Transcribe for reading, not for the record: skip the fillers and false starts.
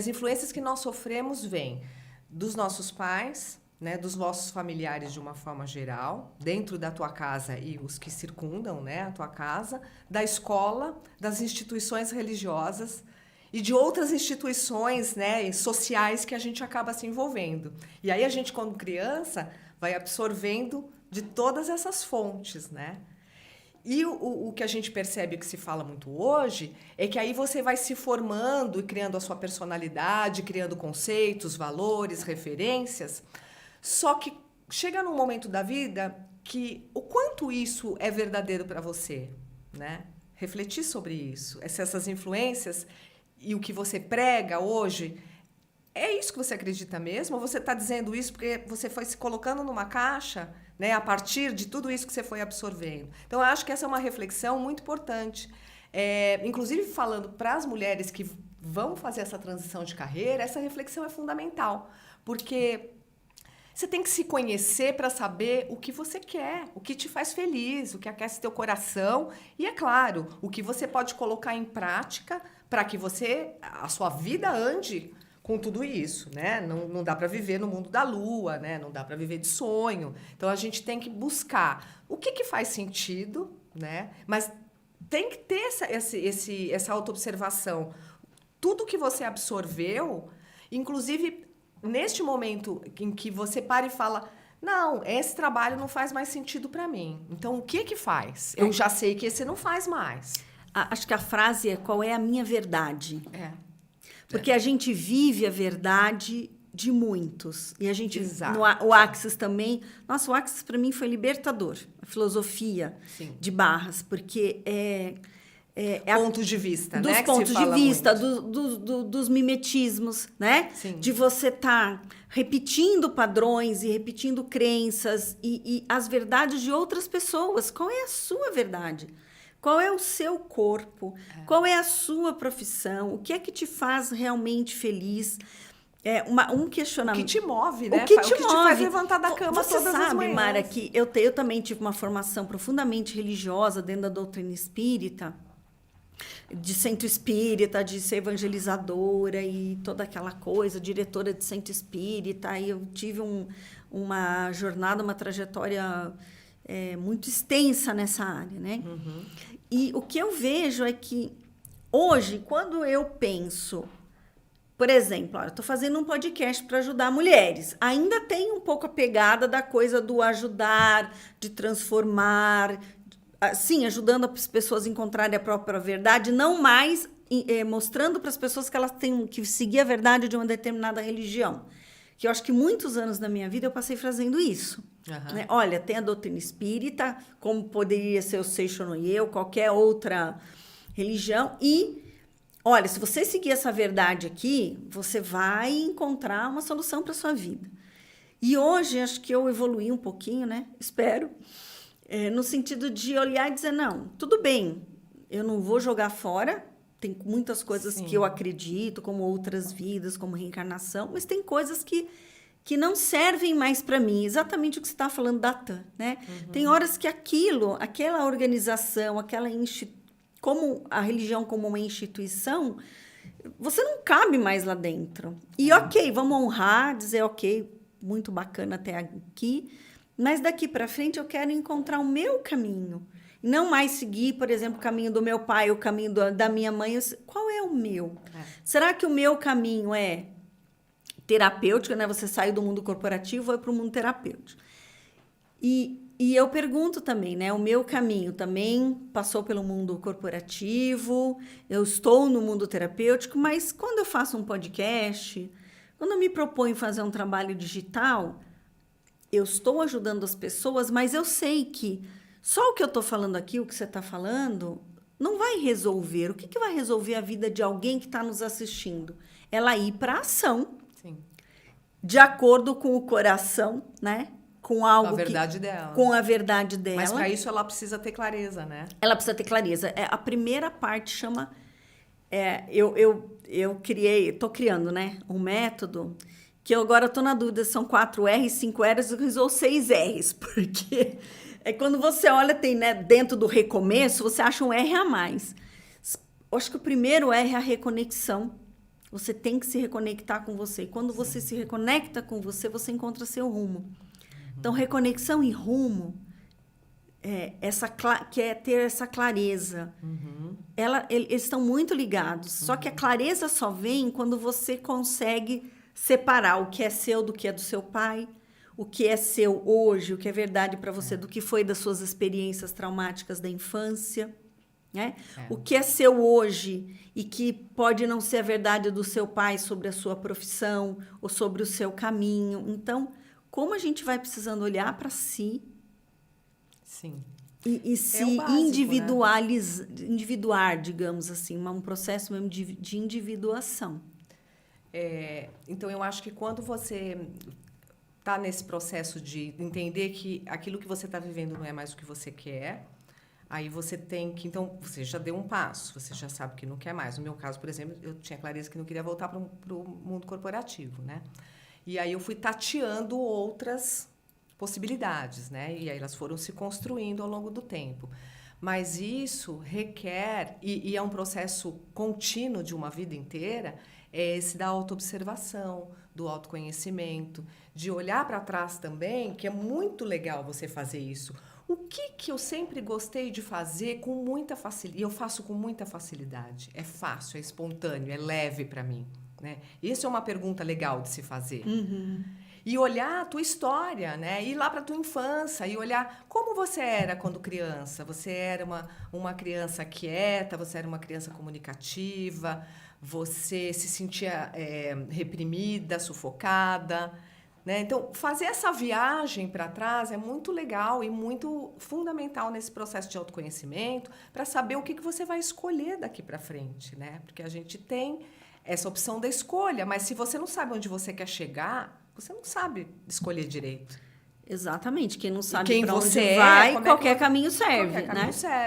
as influências que nós sofremos vêm dos nossos pais, né, dos nossos familiares de uma forma geral, dentro da tua casa e os que circundam, né, a tua casa, da escola, das instituições religiosas e de outras instituições, né, sociais que a gente acaba se envolvendo. E aí a gente, quando criança, vai absorvendo de todas essas fontes, né? E o que a gente percebe, que se fala muito hoje, é que aí você vai se formando e criando a sua personalidade, criando conceitos, valores, referências. Só que chega num momento da vida que o quanto isso é verdadeiro para você, né? Refletir sobre isso, essas influências e o que você prega hoje, é isso que você acredita mesmo? Ou você está dizendo isso porque você foi se colocando numa caixa, né, a partir de tudo isso que você foi absorvendo? Então, eu acho que essa é uma reflexão muito importante. Inclusive, falando para as mulheres que vão fazer essa transição de carreira, essa reflexão é fundamental, porque você tem que se conhecer para saber o que você quer, o que te faz feliz, o que aquece teu coração e, é claro, o que você pode colocar em prática para que a sua vida ande com tudo isso, né? Não dá para viver no mundo da lua, né? Não dá para viver de sonho. Então, a gente tem que buscar o que faz sentido, né? Mas tem que ter essa autoobservação. Tudo que você absorveu, inclusive neste momento em que você para e fala, não, esse trabalho não faz mais sentido para mim. Então, o que faz? Eu já sei que esse não faz mais. Acho que a frase é: qual é a minha verdade? Porque É. a gente vive a verdade de muitos. E a gente... Exato. O Axis também... Nossa, o Axis para mim foi libertador. A filosofia de Barras. Porque pontos de vista, dos né? Pontos de vista, dos mimetismos, né? Sim. De você estar repetindo padrões e repetindo crenças e as verdades de outras pessoas. Qual é a sua verdade? Qual é o seu corpo? Qual é a sua profissão? O que é que te faz realmente feliz? Um questionamento. O que te move, né? O que te faz levantar da cama Você todas as sabe, manhãs. Mara, que eu também tive uma formação profundamente religiosa dentro da doutrina espírita, de centro espírita, de ser evangelizadora e toda aquela coisa, diretora de centro espírita. E eu tive uma jornada, uma trajetória muito extensa nessa área, né? Uhum. E o que eu vejo é que hoje, quando eu penso, por exemplo, eu estou fazendo um podcast para ajudar mulheres, ainda tem um pouco a pegada da coisa do ajudar, de transformar, sim, ajudando as pessoas a encontrarem a própria verdade, não mais mostrando para as pessoas que elas têm que seguir a verdade de uma determinada religião. Que eu acho que muitos anos da minha vida eu passei fazendo isso. Uhum. Né? Olha, tem a doutrina espírita, como poderia ser o Seixo Noye, qualquer outra religião, e olha, se você seguir essa verdade aqui, você vai encontrar uma solução para a sua vida. E hoje, acho que eu evoluí um pouquinho, né? Espero, no sentido de olhar e dizer, não, tudo bem, eu não vou jogar fora, tem muitas coisas que eu acredito, como outras vidas, como reencarnação, mas tem coisas que não servem mais para mim. Exatamente o que você está falando da TAM, né? Uhum. Tem horas que aquela organização, como a religião como uma instituição, você não cabe mais lá dentro. E ok, vamos honrar, dizer ok, muito bacana até aqui, mas daqui para frente eu quero encontrar o meu caminho. Não mais seguir, por exemplo, o caminho do meu pai, o caminho da minha mãe. Qual é o meu? Será que o meu caminho é terapêutico, né? Você sai do mundo corporativo e vai para o mundo terapêutico. E eu pergunto também, né? O meu caminho também passou pelo mundo corporativo, eu estou no mundo terapêutico, mas quando eu faço um podcast, quando eu me proponho fazer um trabalho digital, eu estou ajudando as pessoas, mas eu sei que só o que eu estou falando aqui, o que você está falando, não vai resolver. O que vai resolver a vida de alguém que está nos assistindo? Ela ir para a ação. Sim. De acordo com o coração, né? Com algo com a verdade dela. Com a verdade dela. Mas para isso ela precisa ter clareza, né? Ela precisa ter clareza. A primeira parte chama... eu estou criando, né? Um método que eu agora estou na dúvida, são 4 R's, 5 R's ou 6 R's, porque quando você olha, tem, né, dentro do recomeço, você acha um R a mais. Eu acho que o primeiro R é a reconexão Você tem que se reconectar com você. E quando você se reconecta com você, você encontra seu rumo. Então, reconexão e rumo quer ter essa clareza. Eles estão muito ligados. Só que a clareza só vem quando você consegue separar o que é seu do que é do seu pai, o que é seu hoje, o que é verdade para você, do que foi das suas experiências traumáticas da infância, né? O que é seu hoje e que pode não ser a verdade do seu pai sobre a sua profissão ou sobre o seu caminho. Então, como a gente vai precisando olhar para si, Sim. E se o básico, individuar, digamos assim, um processo mesmo de individuação. Então, eu acho que quando você está nesse processo de entender que aquilo que você está vivendo não é mais o que você quer, aí você tem que... Então, você já deu um passo, você já sabe que não quer mais. No meu caso, por exemplo, eu tinha clareza que não queria voltar para o mundo corporativo, né? E aí eu fui tateando outras possibilidades, né? E aí elas foram se construindo ao longo do tempo. Mas isso requer, e é um processo contínuo de uma vida inteira, é esse da autoobservação, do autoconhecimento, de olhar para trás também, que é muito legal você fazer isso. O que eu sempre gostei de fazer com muita facilidade, e eu faço com muita facilidade, é fácil, é espontâneo, é leve para mim, né? Isso é uma pergunta legal de se fazer. E olhar a tua história, né? Ir lá para a tua infância e olhar como você era quando criança. Você era uma criança quieta, você era uma criança comunicativa, você se sentia reprimida, sufocada, né? Então, fazer essa viagem para trás é muito legal e muito fundamental nesse processo de autoconhecimento para saber o que você vai escolher daqui para frente, né? Porque a gente tem essa opção da escolha, mas se você não sabe onde você quer chegar, você não sabe escolher direito. Exatamente. Quem não sabe quem para onde você vai, como qualquer caminho serve, qualquer né? caminho serve.